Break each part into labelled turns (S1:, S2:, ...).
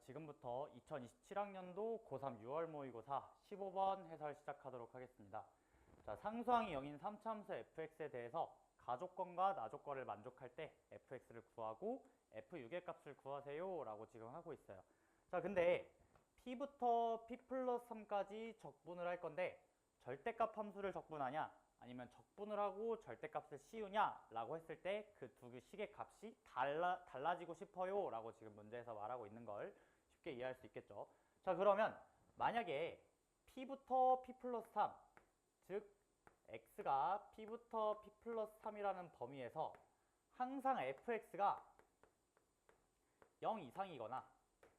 S1: 지금부터 2027학년도 고3 6월 모의고사 15번 해설 시작하도록 하겠습니다. 자, 상수항이 0인 3차함수 fx에 대해서 가조건과 나조건을 만족할 때 fx를 구하고 f6의 값을 구하세요 라고 지금 하고 있어요. 자, 근데 p부터 p 플러스 3까지 적분을 할 건데 절대값 함수를 적분하냐 아니면 적분을 하고 절대값을 씌우냐 라고 했을 때 그 두 식의 값이 달라지고 싶어요 라고 지금 문제에서 말하고 있는 걸 쉽게 이해할 수 있겠죠. 자, 그러면 만약에 p부터 p 플러스 3, 즉 x가 p부터 p 플러스 3이라는 범위에서 항상 fx가 0 이상이거나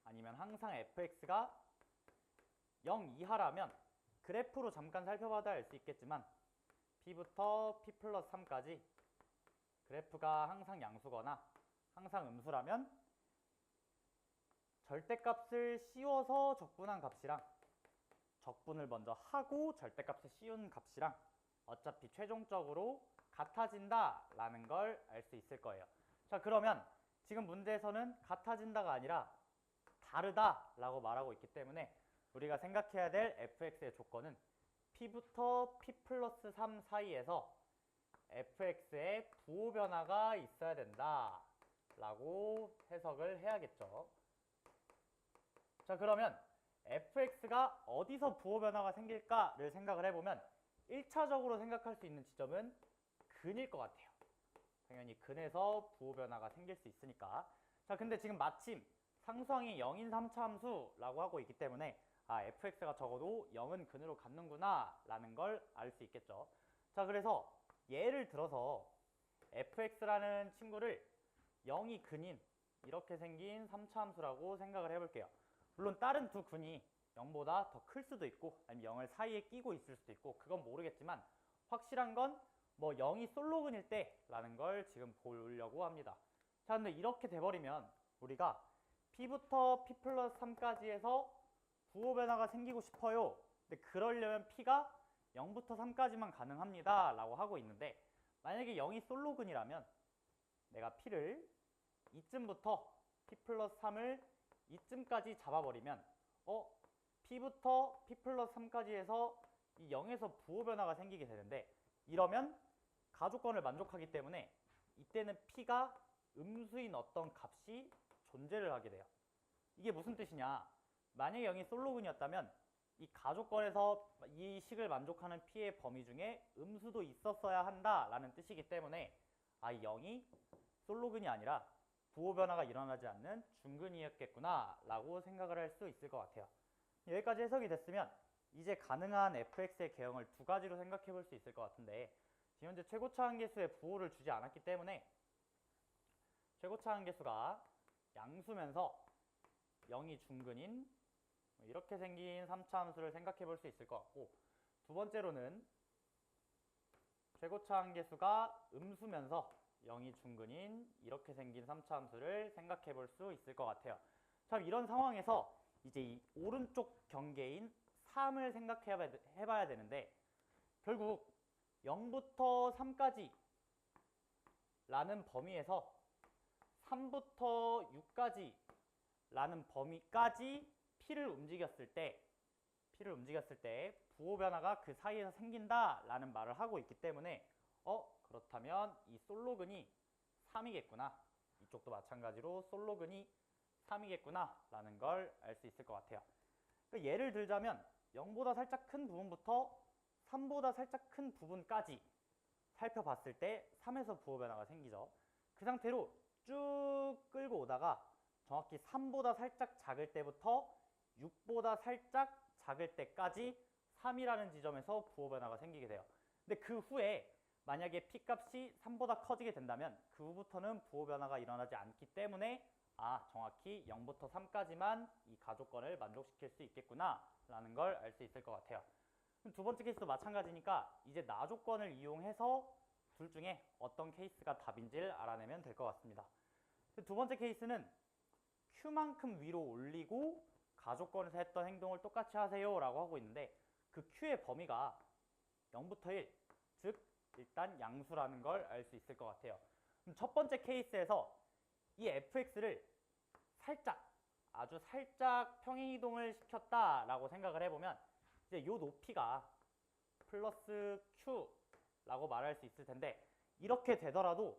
S1: 아니면 항상 fx가 0 이하라면 그래프로 잠깐 살펴봐도 알 수 있겠지만 p부터 p 플러스 3까지 그래프가 항상 양수거나 항상 음수라면 절대값을 씌워서 적분한 값이랑 적분을 먼저 하고 절대값을 씌운 값이랑 어차피 최종적으로 같아진다 라는 걸 알 수 있을 거예요. 자, 그러면 지금 문제에서는 같아진다가 아니라 다르다 라고 말하고 있기 때문에 우리가 생각해야 될 fx의 조건은 p부터 p 플러스 3 사이에서 fx의 부호 변화가 있어야 된다 라고 해석을 해야겠죠. 자, 그러면 fx가 어디서 부호 변화가 생길까를 생각을 해보면 1차적으로 생각할 수 있는 지점은 근일 것 같아요. 당연히 근에서 부호 변화가 생길 수 있으니까. 자, 근데 지금 마침 상수항이 0인 3차 함수라고 하고 있기 때문에 fx가 적어도 0은 근으로 갖는구나 라는 걸 알 수 있겠죠. 자, 그래서 예를 들어서 fx라는 친구를 0이 근인 이렇게 생긴 3차 함수라고 생각을 해볼게요. 물론 다른 두 근이 0보다 더 클 수도 있고 아니면 0을 사이에 끼고 있을 수도 있고 그건 모르겠지만 확실한 건 뭐 0이 솔로근일 때 라는 걸 지금 보려고 합니다. 자, 근데 이렇게 돼버리면 우리가 p부터 p 플러스 3까지 해서 부호 변화가 생기고 싶어요. 근데 그러려면 p가 0부터 3까지만 가능합니다 라고 하고 있는데 만약에 0이 솔로근이라면 내가 p를 이쯤부터 p 플러스 3을 이쯤까지 잡아버리면 p부터 p 플러스 3까지 해서 이 0에서 부호 변화가 생기게 되는데 이러면 가조건을 만족하기 때문에 이때는 p가 음수인 어떤 값이 존재를 하게 돼요. 이게 무슨 뜻이냐? 만약에 0이 솔로근이었다면 이 가조건에서 이 식을 만족하는 p의 범위 중에 음수도 있었어야 한다라는 뜻이기 때문에 이 0이 솔로근이 아니라 부호 변화가 일어나지 않는 중근이었겠구나 라고 생각을 할 수 있을 것 같아요. 여기까지 해석이 됐으면 이제 가능한 fx의 개형을 두 가지로 생각해 볼 수 있을 것 같은데 지금 현재 최고차 한계수의 부호를 주지 않았기 때문에 최고차 한계수가 양수면서 0이 중근인 이렇게 생긴 3차 함수를 생각해 볼 수 있을 것 같고, 두 번째로는 최고차 한계수가 음수면서 0이 중근인 이렇게 생긴 3차 함수를 생각해 볼 수 있을 것 같아요. 참 이런 상황에서 이제 이 오른쪽 경계인 3을 생각해 봐야 되는데 결국 0부터 3까지 라는 범위에서 3부터 6까지 라는 범위까지 p를 움직였을 때 부호 변화가 그 사이에서 생긴다 라는 말을 하고 있기 때문에 그렇다면 이 솔로근이 3이겠구나, 이쪽도 마찬가지로 솔로근이 3이겠구나 라는 걸 알 수 있을 것 같아요. 그러니까 예를 들자면 0보다 살짝 큰 부분부터 3보다 살짝 큰 부분까지 살펴봤을 때 3에서 부호 변화가 생기죠. 그 상태로 쭉 끌고 오다가 정확히 3보다 살짝 작을 때부터 6보다 살짝 작을 때까지 3이라는 지점에서 부호 변화가 생기게 돼요. 근데 그 후에 만약에 p값이 3보다 커지게 된다면 그 후부터는 부호 변화가 일어나지 않기 때문에 정확히 0부터 3까지만 이 가조건을 만족시킬 수 있겠구나 라는 걸 알 수 있을 것 같아요. 두 번째 케이스도 마찬가지니까 이제 나조건을 이용해서 둘 중에 어떤 케이스가 답인지를 알아내면 될 것 같습니다. 두 번째 케이스는 q만큼 위로 올리고 가조건에서 했던 행동을 똑같이 하세요 라고 하고 있는데 그 q의 범위가 0부터 1, 즉 일단 양수라는 걸 알 수 있을 것 같아요. 그럼 첫 번째 케이스에서 이 fx를 살짝 아주 살짝 평행이동을 시켰다라고 생각을 해보면 이제 요 높이가 플러스 q라고 말할 수 있을 텐데 이렇게 되더라도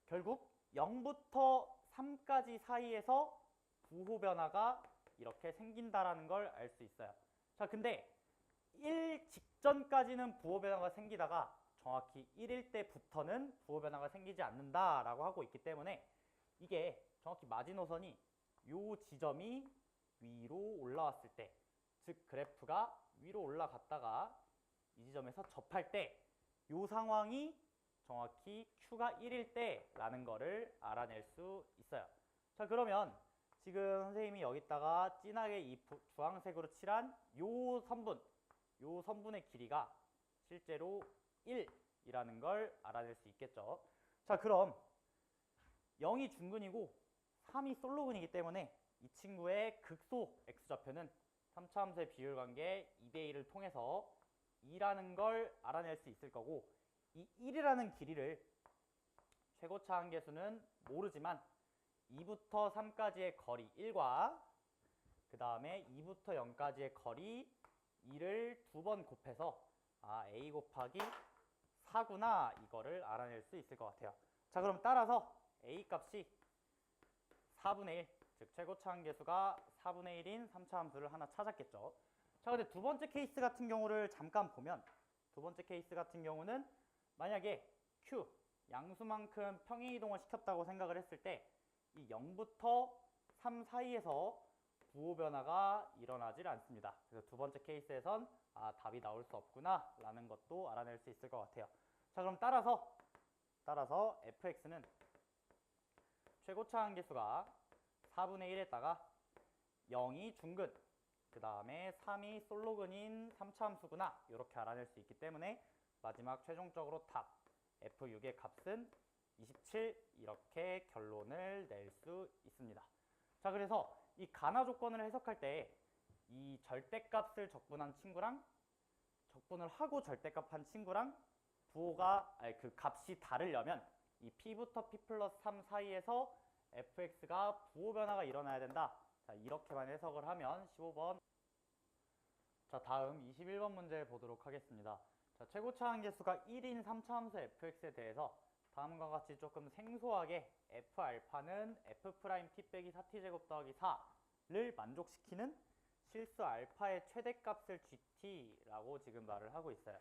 S1: 결국 0부터 3까지 사이에서 부호 변화가 이렇게 생긴다라는 걸 알 수 있어요. 자, 근데 1 직전까지는 부호 변화가 생기다가 정확히 1일 때부터는 부호 변화가 생기지 않는다라고 하고 있기 때문에 이게 정확히 마지노선이 요 지점이 위로 올라왔을 때, 즉 그래프가 위로 올라갔다가 이 지점에서 접할 때 요 상황이 정확히 Q가 1일 때라는 거를 알아낼 수 있어요. 자, 그러면 지금 선생님이 여기다가 진하게 이 주황색으로 칠한 요 선분의 길이가 실제로 1이라는 걸 알아낼 수 있겠죠. 자, 그럼 0이 중근이고 3이 솔로근이기 때문에 이 친구의 극소 x좌표는 3차 함수의 비율 관계 2대1을 통해서 2라는 걸 알아낼 수 있을 거고, 이 1이라는 길이를 최고차 한계수는 모르지만 2부터 3까지의 거리 1과 그 다음에 2부터 0까지의 거리 2를 두 번 곱해서 a 곱하기 4구나 이거를 알아낼 수 있을 것 같아요. 자, 그럼 따라서 a 값이 4분의 1, 즉 최고차 한계수가 4분의 1인 3차 함수를 하나 찾았겠죠. 자, 근데 두 번째 케이스 같은 경우를 잠깐 보면, 두 번째 케이스 같은 경우는 만약에 q, 양수만큼 평행이동을 시켰다고 생각을 했을 때 이 0부터 3 사이에서 부호 변화가 일어나질 않습니다. 그래서 두 번째 케이스에선 답이 나올 수 없구나 라는 것도 알아낼 수 있을 것 같아요. 자, 그럼 따라서 fx는 최고차 한계수가 4분의 1에다가 0이 중근, 그 다음에 3이 솔로근인 3차 함수구나 이렇게 알아낼 수 있기 때문에 마지막 최종적으로 답 f6의 값은 27 이렇게 결론을 낼 수 있습니다. 자, 그래서 이 가나 조건을 해석할 때 이 절대값을 적분한 친구랑 적분을 하고 절대값 한 친구랑 그 값이 다르려면 이 p부터 p 플러스 3 사이에서 fx가 부호 변화가 일어나야 된다. 자, 이렇게만 해석을 하면 15번. 자, 다음 21번 문제 보도록 하겠습니다. 자, 최고차 한계수가 1인 3차 함수 fx에 대해서 다음과 같이 조금 생소하게 f알파는 f't 빼기 4t제곱 더하기 4를 만족시키는 실수 알파의 최대값을 gt라고 지금 말을 하고 있어요.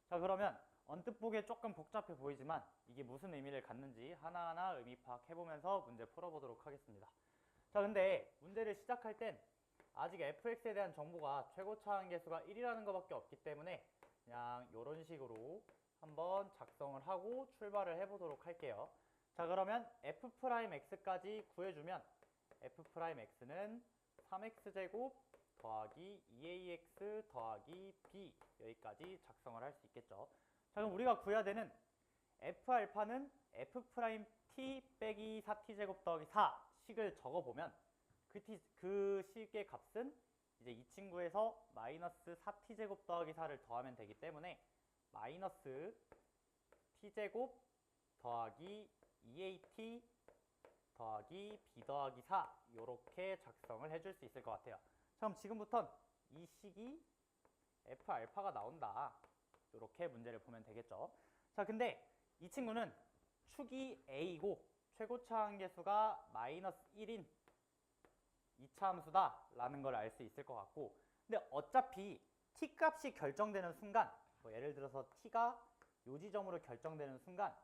S1: 자, 그러면 언뜻 보기에 조금 복잡해 보이지만 이게 무슨 의미를 갖는지 하나하나 의미 파악해보면서 문제 풀어보도록 하겠습니다. 자, 근데 문제를 시작할 땐 아직 fx에 대한 정보가 최고차 한계수가 1이라는 것밖에 없기 때문에 그냥 이런 식으로 한번 작성을 하고 출발을 해보도록 할게요. 자, 그러면 f'x까지 구해주면 f'x는 3x제곱 더하기 2ax 더하기 b 여기까지 작성을 할 수 있겠죠. 자, 그럼 우리가 구해야 되는 f알파는 f't 빼기 4t제곱 더하기 4식을 적어보면 그 식의 값은 이제 이 친구에서 마이너스 4t제곱 더하기 4를 더하면 되기 때문에 마이너스 t제곱 더하기 2at 더하기 b 더하기 4 이렇게 작성을 해줄 수 있을 것 같아요. 자, 그럼 지금부턴 이 식이 f알파가 나온다. 이렇게 문제를 보면 되겠죠. 자, 근데 이 친구는 축이 a이고 최고차 한계수가 마이너스 1인 2차 함수다 라는 걸 알 수 있을 것 같고, 근데 어차피 t 값이 결정되는 순간, 뭐 예를 들어서 t가 요 지점으로 결정되는 순간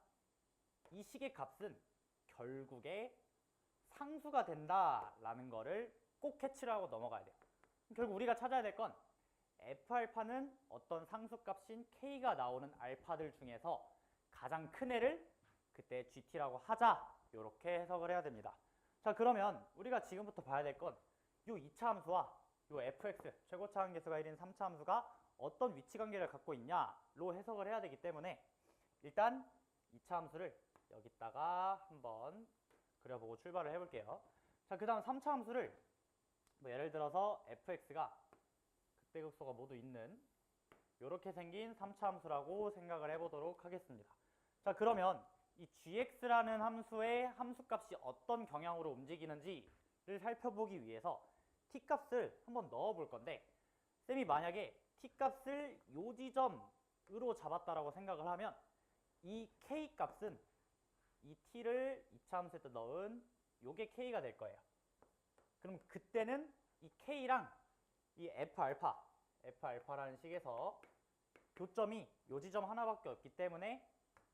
S1: 이 식의 값은 결국에 상수가 된다라는 거를 꼭 캐치를 하고 넘어가야 돼요. 결국 우리가 찾아야 될 건 f알파는 어떤 상수값인 k가 나오는 알파들 중에서 가장 큰 애를 그때 gt라고 하자, 이렇게 해석을 해야 됩니다. 자, 그러면 우리가 지금부터 봐야 될 건 요 2차 함수와 요 fx 최고차 한계수가 1인 3차 함수가 어떤 위치 관계를 갖고 있냐로 해석을 해야 되기 때문에 일단 2차 함수를 여기다가 한번 그려보고 출발을 해볼게요. 자, 그 다음 3차 함수를 뭐 예를 들어서 fx가 극대극소가 모두 있는 이렇게 생긴 3차 함수라고 생각을 해보도록 하겠습니다. 자, 그러면 이 gx라는 함수의 함수값이 어떤 경향으로 움직이는지 살펴보기 위해서 t값을 한번 넣어 볼 건데, 쌤이 만약에 t값을 요 지점으로 잡았다라고 생각을 하면 이 k값은 이 t를 2차 함수에 넣은 요게 k가 될 거예요. 그럼 그때는 이 k랑 이 f알파라는 식에서 교점이 요 지점 하나밖에 없기 때문에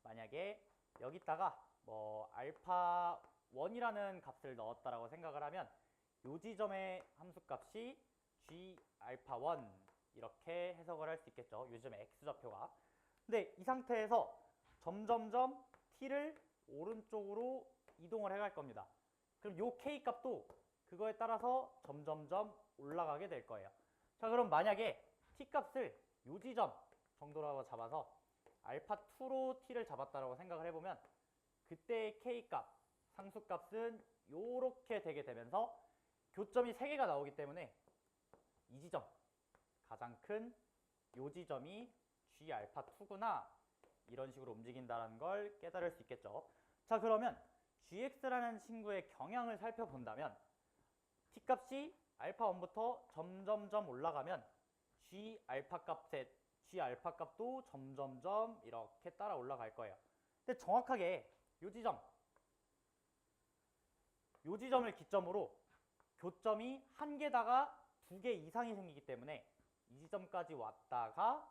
S1: 만약에 여기다가 뭐 알파 1이라는 값을 넣었다라고 생각을 하면 요 지점의 함수값이 g 알파 1 이렇게 해석을 할 수 있겠죠. 요 지점의 x좌표가. 근데 이 상태에서 점점점 t를 오른쪽으로 이동을 해갈 겁니다. 그럼 요 k 값도 그거에 따라서 점점점 올라가게 될 거예요. 자, 그럼 만약에 t 값을 요 지점 정도라고 잡아서 알파 2로 t를 잡았다라고 생각을 해보면 그때의 k 값, 상수값은 요렇게 되게 되면서 교점이 3개가 나오기 때문에 이 지점, 가장 큰 요 지점이 g 알파 2구나, 이런 식으로 움직인다는 걸 깨달을 수 있겠죠. 자, 그러면 gx라는 친구의 경향을 살펴본다면 t값이 알파 1부터 점점점 올라가면 g 알파 값도 점점점 이렇게 따라 올라갈 거예요. 근데 정확하게 요 지점을 기점으로 교점이 1개다가 2개 이상이 생기기 때문에 이 지점까지 왔다가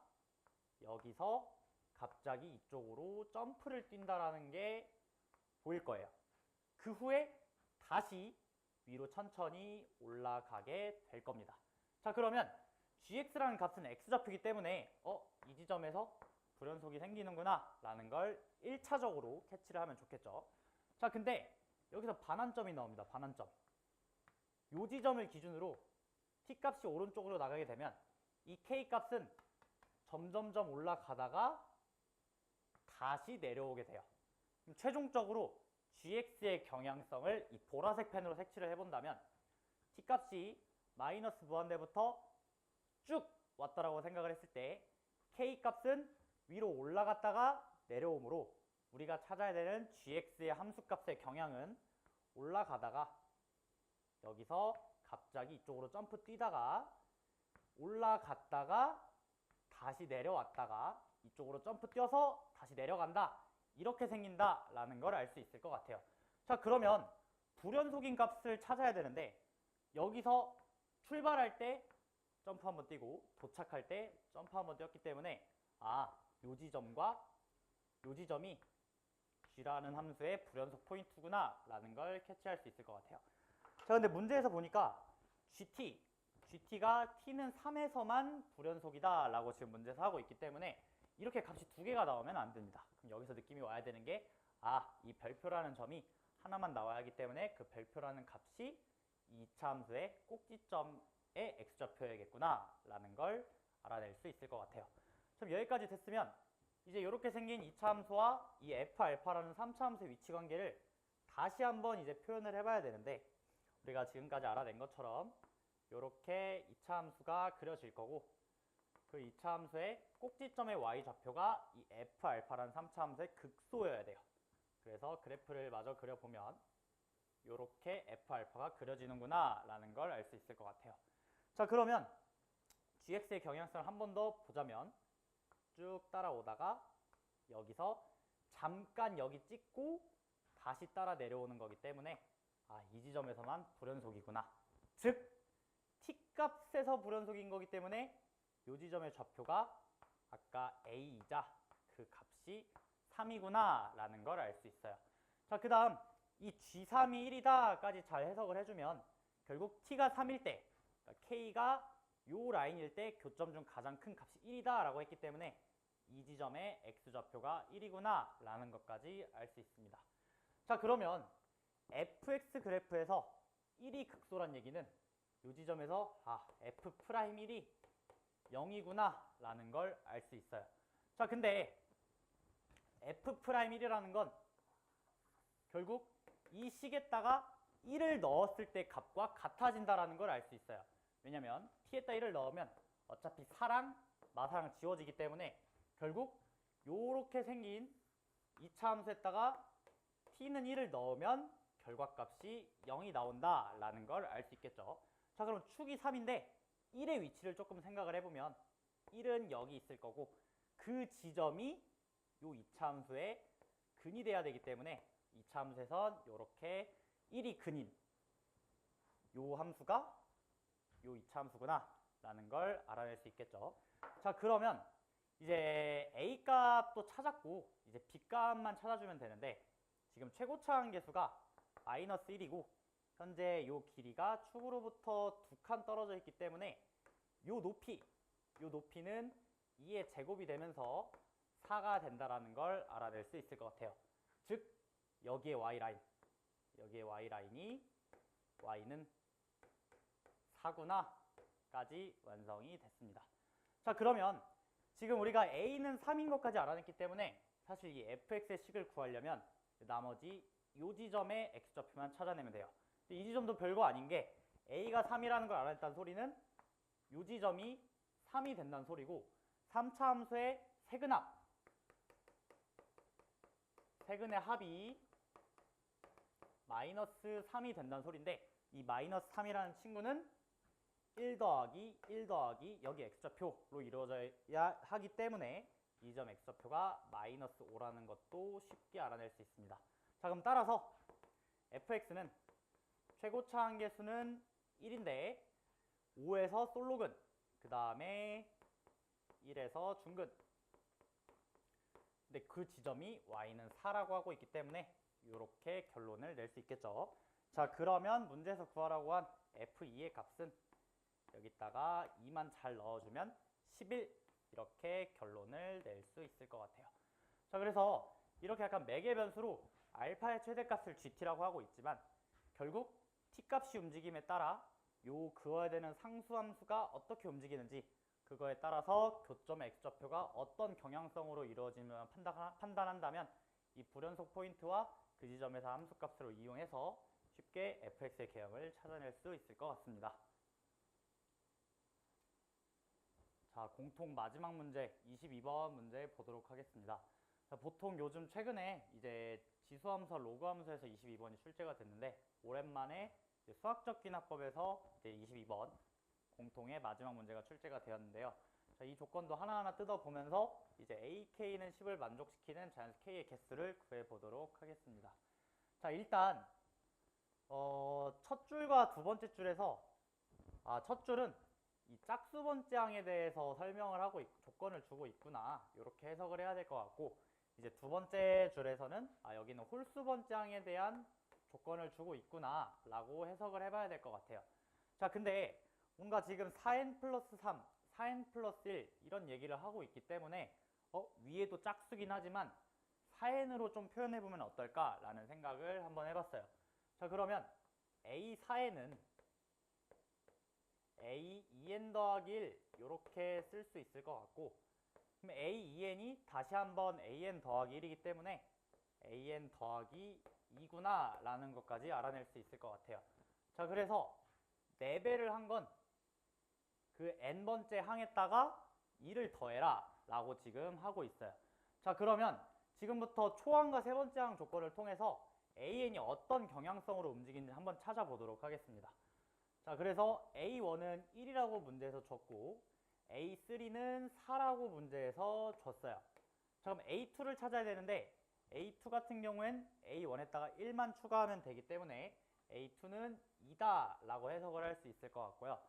S1: 여기서 갑자기 이쪽으로 점프를 뛴다라는 게 보일 거예요. 그 후에 다시 위로 천천히 올라가게 될 겁니다. 자, 그러면 gx라는 값은 x좌표이기 때문에 이 지점에서 불연속이 생기는구나 라는 걸 1차적으로 캐치를 하면 좋겠죠. 자, 근데 여기서 반환점이 나옵니다. 반환점. 요 지점을 기준으로 t값이 오른쪽으로 나가게 되면 이 k값은 점점점 올라가다가 다시 내려오게 돼요. 그럼 최종적으로 gx의 경향성을 이 보라색 펜으로 색칠을 해본다면 t값이 마이너스 무한대부터 쭉 왔다라고 생각을 했을 때 k값은 위로 올라갔다가 내려오므로 우리가 찾아야 되는 gx의 함수값의 경향은 올라가다가 여기서 갑자기 이쪽으로 점프 뛰다가 올라갔다가 다시 내려왔다가 이쪽으로 점프 뛰어서 다시 내려간다, 이렇게 생긴다라는 걸 알 수 있을 것 같아요. 자, 그러면 불연속인 값을 찾아야 되는데 여기서 출발할 때 점프 한번 뛰고 도착할 때 점프 한번 뛰었기 때문에 요 지점과 요 지점이 g라는 함수의 불연속 포인트구나 라는 걸 캐치할 수 있을 것 같아요. 자, 근데 문제에서 보니까 gt가 t는 3에서만 불연속이다 라고 지금 문제에서 하고 있기 때문에 이렇게 값이 2개가 나오면 안 됩니다. 그럼 여기서 느낌이 와야 되는 게 이 별표라는 점이 하나만 나와야 하기 때문에 그 별표라는 값이 2차 함수의 꼭지점의 x좌표야겠구나 라는 걸 알아낼 수 있을 것 같아요. 그럼 여기까지 됐으면 이제 이렇게 생긴 2차 함수와 이 f알파라는 3차 함수의 위치 관계를 다시 한번 이제 표현을 해봐야 되는데, 우리가 지금까지 알아낸 것처럼 이렇게 2차 함수가 그려질 거고 그 2차 함수의 꼭지점의 y좌표가 이 f알파라는 3차 함수의 극소여야 돼요. 그래서 그래프를 마저 그려보면 이렇게 f알파가 그려지는구나 라는 걸 알 수 있을 것 같아요. 자, 그러면 gx의 경향성을 한 번 더 보자면 쭉 따라오다가 여기서 잠깐 여기 찍고 다시 따라 내려오는 거기 때문에 이 지점에서만 불연속이구나. 즉 t값에서 불연속인 거기 때문에 이 지점의 좌표가 아까 a이자 그 값이 3이구나 라는 걸 알 수 있어요. 자, 그 다음 이 g3이 1이다 까지 잘 해석을 해주면 결국 t가 3일 때, 그러니까 k가 요 라인일 때 교점 중 가장 큰 값이 1이다 라고 했기 때문에 이 지점의 x좌표가 1이구나 라는 것까지 알 수 있습니다. 자, 그러면 fx 그래프에서 1이 극소란 얘기는 이 지점에서 f'1이 0이구나 라는 걸 알 수 있어요. 자, 근데 f'1이라는 건 결국 이 식에다가 1을 넣었을 때 값과 같아진다라는 걸 알 수 있어요. 왜냐면 t에다 1을 넣으면 어차피 사랑, 마사랑 지워지기 때문에 결국 요렇게 생긴 2차 함수에다가 t는 1을 넣으면 결과값이 0이 나온다 라는 걸 알 수 있겠죠. 자, 그럼 축이 3인데 1의 위치를 조금 생각을 해보면 1은 여기 있을 거고 그 지점이 요 이차함수의 근이 돼야 되기 때문에 이차함수에선 이렇게 1이 근인 요 함수가 요 이차함수구나 라는 걸 알아낼 수 있겠죠. 자, 그러면 이제 A 값도 찾았고 이제 B 값만 찾아주면 되는데 지금 최고차 한계수가 마이너스 1이고 현재 요 길이가 축으로부터 2칸 떨어져 있기 때문에 요 높이는 2의 제곱이 되면서 4가 된다라는 걸 알아낼 수 있을 것 같아요. 즉 여기에 y라인이 y는 4구나 까지 완성이 됐습니다. 자, 그러면 지금 우리가 a는 3인 것까지 알아냈기 때문에 사실 이 fx의 식을 구하려면 나머지 요 지점의 x좌표만 찾아내면 돼요. 이 지점도 별거 아닌 게 a가 3이라는 걸 알아냈다는 소리는 요 지점이 3이 된다는 소리고 3차 함수의 세근의 합이 마이너스 3이 된다는 소리인데 이 마이너스 3이라는 친구는 1 더하기 1 더하기 여기 x좌표로 이루어져야 하기 때문에 이 점 x좌표가 마이너스 5라는 것도 쉽게 알아낼 수 있습니다. 자, 그럼 따라서 fx는 최고차 한계수는 1인데 5에서 솔로근, 그 다음에 1에서 중근, 근데 그 지점이 y는 4라고 하고 있기 때문에 이렇게 결론을 낼 수 있겠죠. 자, 그러면 문제에서 구하라고 한 f2의 값은 여기다가 2만 잘 넣어주면 11 이렇게 결론을 낼 수 있을 것 같아요. 자, 그래서 이렇게 약간 매개 변수로 알파의 최대값을 gt라고 하고 있지만 결국 t값이 움직임에 따라 요 그어야 되는 상수함수가 어떻게 움직이는지 그거에 따라서 교점의 x좌표가 어떤 경향성으로 이루어지면 판단한다면 이 불연속 포인트와 그 지점에서 함수값으로 이용해서 쉽게 fx의 개형을 찾아낼 수 있을 것 같습니다. 자, 공통 마지막 문제 22번 문제 보도록 하겠습니다. 자, 보통 요즘 최근에 이제 지수함수와 로그함수에서 22번이 출제가 됐는데 오랜만에 이제 수학적 기납법에서 이제 22번 공통의 마지막 문제가 출제가 되었는데요. 자, 이 조건도 하나하나 뜯어보면서 이제 AK는 10을 만족시키는 자연수 K의 개수를 구해보도록 하겠습니다. 자, 일단 첫 줄과 두 번째 줄에서 첫 줄은 이 짝수 번째 항에 대해서 설명을 하고 조건을 주고 있구나 이렇게 해석을 해야 될 것 같고 이제 두 번째 줄에서는 여기는 홀수 번째 항에 대한 조건을 주고 있구나 라고 해석을 해봐야 될 것 같아요. 자, 근데 뭔가 지금 4n 플러스 3, 4n 플러스 1 이런 얘기를 하고 있기 때문에 위에도 짝수긴 하지만 4n으로 좀 표현해보면 어떨까 라는 생각을 한번 해봤어요. 자, 그러면 A4n은 A2n 더하기 1 이렇게 쓸 수 있을 것 같고 그럼 A2n이 다시 한번 AN 더하기 1이기 때문에 AN 더하기 2구나 라는 것까지 알아낼 수 있을 것 같아요. 자, 그래서 4배를 한 건 그 n번째 항에다가 2를 더해라 라고 지금 하고 있어요. 자, 그러면 지금부터 초항과 세 번째 항 조건을 통해서 AN이 어떤 경향성으로 움직이는지 한번 찾아보도록 하겠습니다. 자, 그래서 A1은 1이라고 문제에서 줬고 A3는 4라고 문제에서 줬어요. 자, 그럼 A2를 찾아야 되는데 A2 같은 경우엔 A1에다가 1만 추가하면 되기 때문에 A2는 2다 라고 해석을 할 수 있을 것 같고요.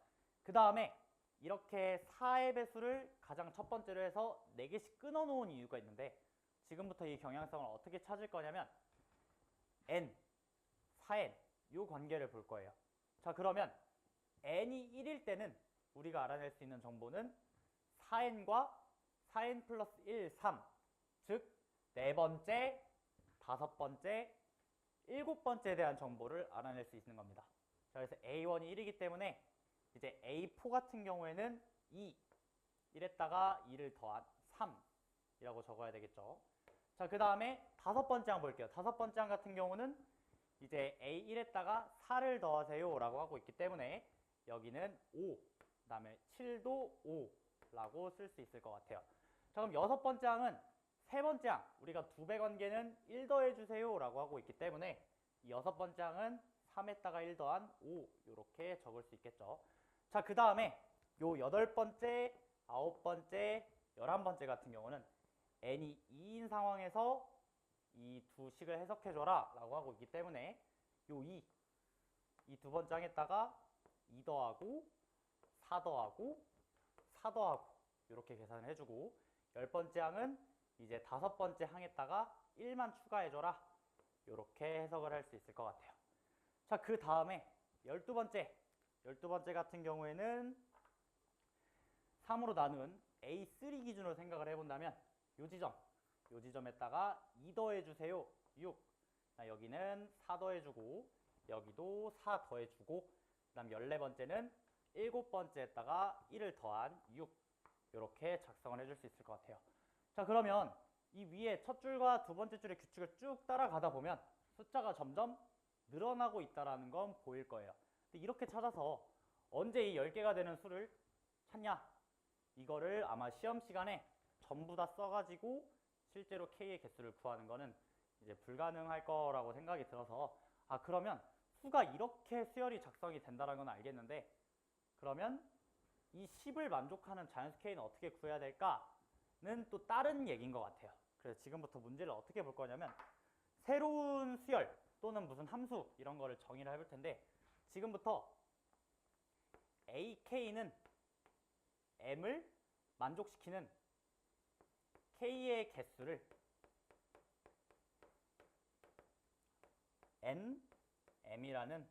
S1: 그 다음에 이렇게 4의 배수를 가장 첫 번째로 해서 4개씩 끊어 놓은 이유가 있는데 지금부터 이 경향성을 어떻게 찾을 거냐면 n, 4n 이 관계를 볼 거예요. 자, 그러면 n이 1일 때는 우리가 알아낼 수 있는 정보는 4n과 4n 플러스 1, 3 즉 4번째, 5번째, 7번째에 대한 정보를 알아낼 수 있는 겁니다. 자, 그래서 A1이 1이기 때문에 이제 A4 같은 경우에는 2, 1에다가 2를 더한 3이라고 적어야 되겠죠. 자, 그 다음에 5번째 항 볼게요. 5번째 항 같은 경우는 이제 A1에다가 4를 더하세요 라고 하고 있기 때문에 여기는 5, 그 다음에 7도 5라고 쓸 수 있을 것 같아요. 자, 그럼 6번째 항은 세 번째 항, 우리가 2배 관계는 1 더해주세요 라고 하고 있기 때문에 이 여섯 번째 항은 3에다가 1 더한 5 이렇게 적을 수 있겠죠. 자, 그 다음에 요 여덟 번째, 아홉 번째, 11번째 같은 경우는 n이 2인 상황에서 이 두 식을 해석해줘라 라고 하고 있기 때문에 요 2, 이 두 번째 항에다가 2 더하고 4 더하고 4 더하고 이렇게 계산을 해주고, 열 번째 항은 이제 다섯 번째 항에다가 1만 추가해줘라 이렇게 해석을 할 수 있을 것 같아요. 자, 그 다음에 12번째 같은 경우에는 3으로 나눈 A3 기준으로 생각을 해본다면 요 지점에다가 2 더해주세요 6. 자, 여기는 4 더해주고 여기도 4 더해주고, 그 다음 14번째는 7번째에다가 1을 더한 6 이렇게 작성을 해줄 수 있을 것 같아요. 자, 그러면 이 위에 첫 줄과 두 번째 줄의 규칙을 쭉 따라가다 보면 숫자가 점점 늘어나고 있다는 건 보일 거예요. 근데 이렇게 찾아서 언제 이 10개가 되는 수를 찾냐? 이거를 아마 시험 시간에 전부 다 써가지고 실제로 K의 개수를 구하는 거는 이제 불가능할 거라고 생각이 들어서, 그러면 수가 이렇게 수열이 작성이 된다는 건 알겠는데, 그러면 이 10을 만족하는 자연수 K는 어떻게 구해야 될까는 또 다른 얘기인 것 같아요. 그래서 지금부터 문제를 어떻게 볼 거냐면 새로운 수열 또는 무슨 함수 이런 거를 정의를 해볼 텐데, 지금부터 AK는 M을 만족시키는 K의 개수를 M이라는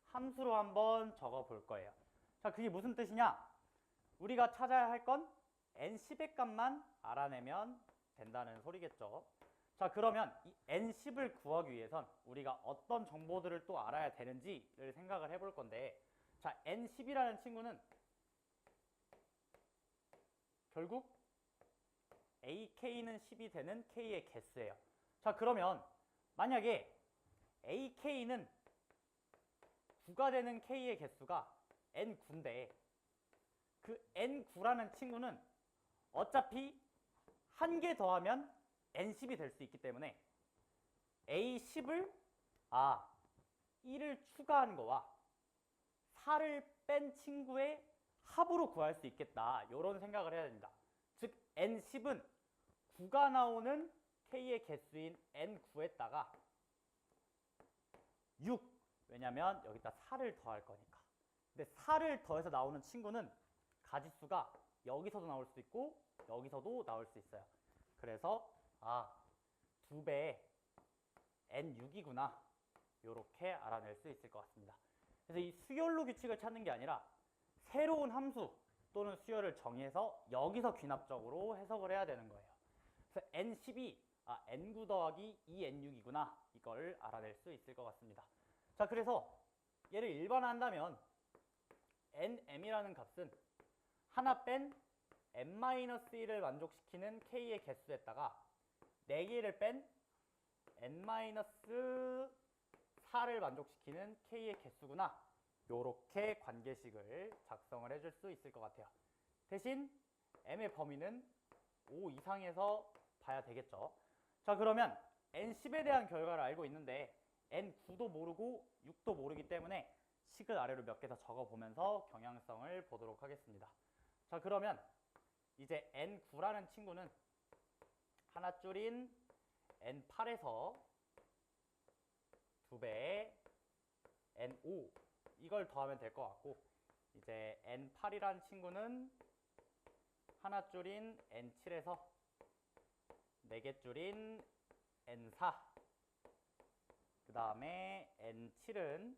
S1: 함수로 한번 적어 볼 거예요. 자, 그게 무슨 뜻이냐? 우리가 찾아야 할 건 N10의 값만 알아내면 된다는 소리겠죠. 자, 그러면 이 N10을 구하기 위해선 우리가 어떤 정보들을 또 알아야 되는지를 생각을 해볼 건데, 자, N10이라는 친구는 결국 AK는 10이 되는 K의 개수예요. 자, 그러면 만약에 AK는 9가 되는 K의 개수가 N9인데 그 N9라는 친구는 어차피 한 개 더하면 N10이 될 수 있기 때문에 A10을 1을 추가한 거와 4를 뺀 친구의 합으로 구할 수 있겠다, 이런 생각을 해야 됩니다. 즉 N10은 9가 나오는 K의 개수인 N9에다가 6, 왜냐면 여기다 4를 더할 거니까. 근데 4를 더해서 나오는 친구는 가지수가 여기서도 나올 수 있고 여기서도 나올 수 있어요. 그래서 2배의 N6이구나 이렇게 알아낼 수 있을 것 같습니다. 그래서 이 수열로 규칙을 찾는 게 아니라 새로운 함수 또는 수열을 정의해서 여기서 귀납적으로 해석을 해야 되는 거예요. 그래서 N10이 N9 더하기 2N6이구나 이걸 알아낼 수 있을 것 같습니다. 자, 그래서 얘를 일반화한다면 NM이라는 값은 하나 뺀 N-1을 만족시키는 K의 개수에다가 4개를 뺀 N-4를 만족시키는 K의 개수구나, 요렇게 관계식을 작성을 해줄 수 있을 것 같아요. 대신 M의 범위는 5 이상에서 봐야 되겠죠. 자, 그러면 N10에 대한 결과를 알고 있는데 N9도 모르고 6도 모르기 때문에 식을 아래로 몇 개 더 적어보면서 경향성을 보도록 하겠습니다. 자, 그러면 이제 N9라는 친구는 하나 줄인 N8에서 2배의 N5 이걸 더하면 될 것 같고, 이제 N8이라는 친구는 하나 줄인 N7에서 4개 줄인 N4, 그 다음에 N7은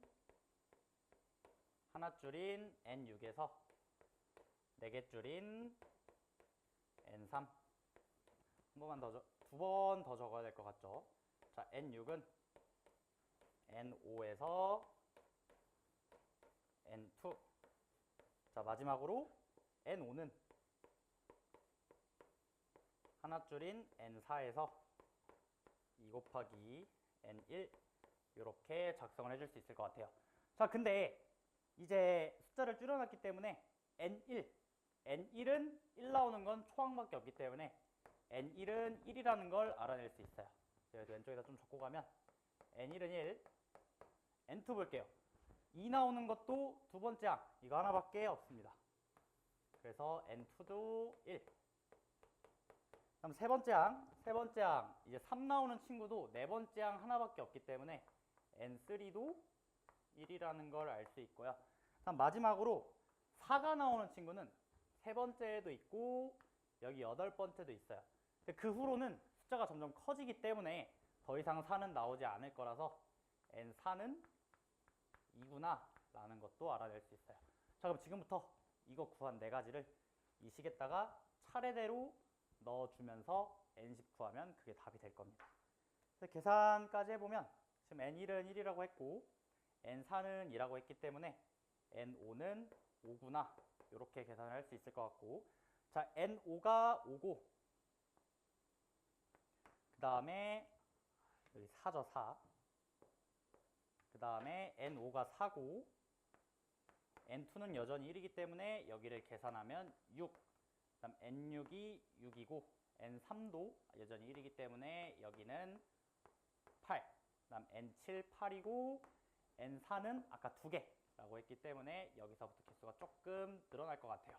S1: 하나 줄인 N6에서 4개 줄인 N3, 두 번 더 적어야 될 것 같죠. 자, N6은 N5에서 N2, 자, 마지막으로 N5는 하나 줄인 N4에서 2 곱하기 N1 이렇게 작성을 해줄 수 있을 것 같아요. 자, 근데 이제 숫자를 줄여놨기 때문에 N1은 1 나오는 건 초항밖에 없기 때문에 N1은 1이라는 걸 알아낼 수 있어요. 왼쪽에다 좀 적고 가면 N1은 1, N2 볼게요. 2 나오는 것도 두 번째 항, 이거 하나밖에 없습니다. 그래서 N2도 1. 그럼 세 번째 항, 이제 3 나오는 친구도 네 번째 항 하나밖에 없기 때문에 N3도 1이라는 걸 알 수 있고요. 그럼 마지막으로 4가 나오는 친구는 세 번째에도 있고 여기 여덟 번째도 있어요. 근데 그 후로는 숫자가 점점 커지기 때문에 더 이상 4는 나오지 않을 거라서 N4는 2구나 라는 것도 알아낼 수 있어요. 자, 그럼 지금부터 이거 구한 네 가지를 이 식에다가 차례대로 넣어주면서 N10 구하면 그게 답이 될 겁니다. 그래서 계산까지 해보면 지금 N1은 1이라고 했고 N4는 2라고 했기 때문에 N5는 5구나 이렇게 계산을 할 수 있을 것 같고, 자, N5가 5고 그 다음에 여기 4죠, 4. 그 다음에 N5가 4고 N2는 여전히 1이기 때문에 여기를 계산하면 6. 그 다음 N6이 6이고 N3도 여전히 1이기 때문에 여기는 8. 그 다음 N7, 8이고 N4는 아까 2개라고 했기 때문에 여기서부터 개수가 조금 늘어날 것 같아요.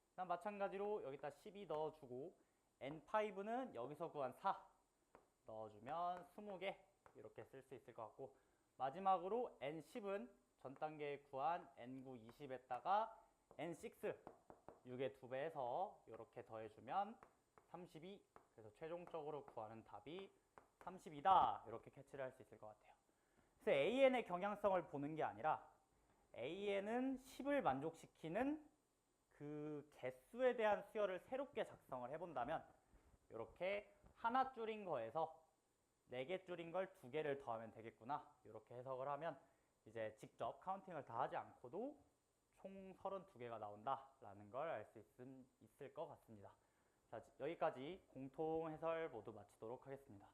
S1: 그 다음 마찬가지로 여기다 12 넣어주고 N5는 여기서 구한 4 넣어주면 20개 이렇게 쓸 수 있을 것 같고, 마지막으로 N10은 전 단계에 구한 N9, 20에다가 N6, 6의 2배 해서 이렇게 더해주면 32. 그래서 최종적으로 구하는 답이 32다. 이렇게 캐치를 할 수 있을 것 같아요. 그래서 AN의 경향성을 보는 게 아니라 AN은 10을 만족시키는 그 개수에 대한 수열을 새롭게 작성을 해본다면 이렇게 하나 줄인 거에서 4개 줄인 걸 2개를 더하면 되겠구나 이렇게 해석을 하면 이제 직접 카운팅을 다 하지 않고도 총 32개가 나온다라는 걸 알 수 있을 것 같습니다. 자, 여기까지 공통 해설 모두 마치도록 하겠습니다.